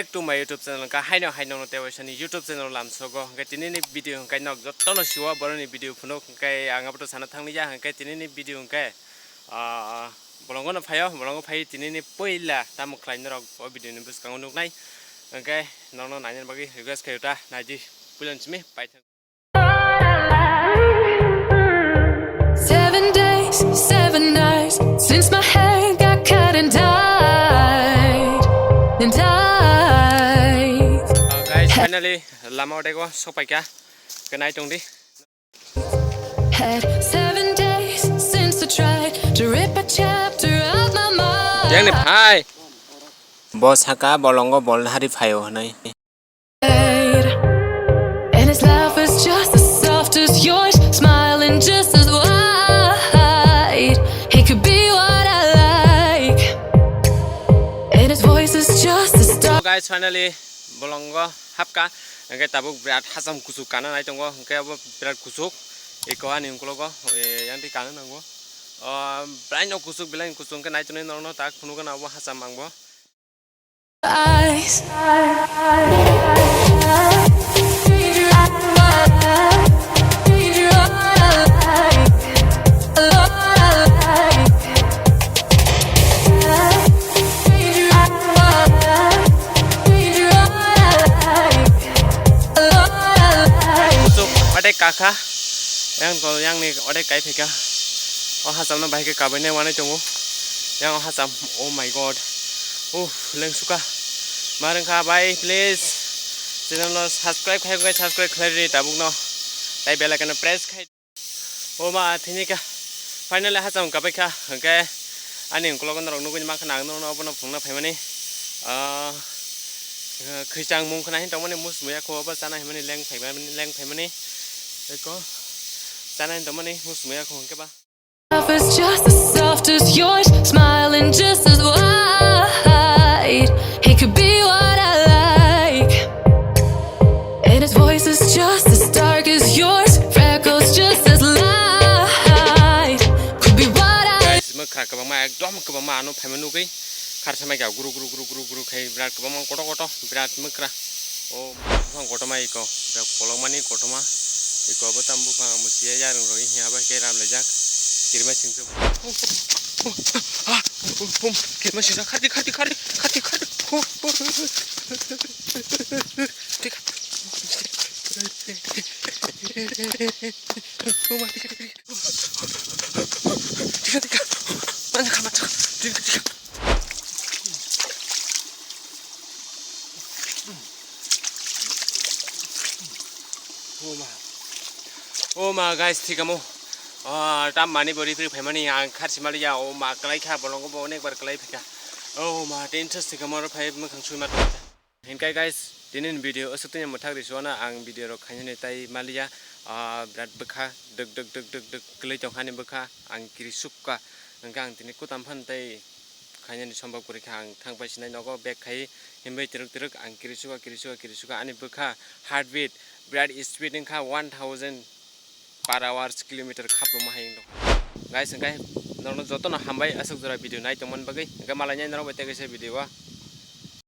back to my YouTube channel ka haino no tewasani YouTube channel lam sogo ga tinini video kai nok jotto siwa boroni video phuno kai angabato sana thangni ja kai tinini video kai bolongo na phayo bolongo phai tinini poila tamuk klain rok o video ni bus kangonuk nai kai nono nainen bagi request kayuta naji pulan chimi pai 7 days, 7 nights since my head got cut and died. Guys, finally, lama dego sopai ka kenai tongdi. Had 7 days since I tried to rip a chapter out my mind. Yang ni hai. Boss haka bolongo boll Naharjao nai. And his laugh is just as soft as yours, smiling just as wide. He could be what I like, and his voice is just as dark. Guys, finally, bolongo hapka. Engkai tabuk berat hasam kusuk kanan nai tongo. Engkai apa berat kusuk. Iko ani ungkologo. Yang di kanan anggo. Berat no kusuk bilang kusuk ke nai tongo nono tak punukan apa hasam anggo. Eyes. Kakak yang ni ada kai peka oh hasam na baik ke kabinnya mana tunggu yang hasam oh my god leng suka mareng ka bye please channel no subscribe khai gai subscribe khlari tabuk no tai bela kana press khai oh ma thini ka finally hasam ka peka ke ani ungkolo kan rong nugun ma khana no no bono phungna phaimani khrijang mung khana hin tongmani musmuya kho ba chana himani leng phaimani Eko, sana yang teman nih musmuya kong ke ba? Laugh is just as soft as yours, smiling just as wide. He could be what I like, and his voice is just as dark as yours, freckles just as light. Could be what I. Guys, mereka kebama ekdom kebama anu pemenu kei, kar sampai kau guru kei berat kebama koto berat mereka. Oh, bang koto mah iko, berat kolong mani koto mah. Iko apa tambu pang musia jarang roi ya apa kira melejak kirim singsu kirim singsu kati tiga mana kamat tiga Oh my guys, tiga mo. Tam mani bori tu family yang khasi mali ya. Oh ma kelai kah bolongo bo nek bar kelai peka. Oh ma interest tiga mo pai mekang chui mat. Hingkai guys, dinin video asutnya mutak di sana ang video rok hanya netai mali ya. Berat beka deg kelai jauhan beka ang kiri suka. Angkang tini ku tampan tai hanya di sambal kuri kang thang pai sinai nogo back kai himbai teruk ang kiri suka ani beka heartbeat berat speed engka 1000 per hours kilometer kaplo mahing dong guys engkai nono joto na hambai asuk jora video nai tongman bagai engkai malanya naro bete video wa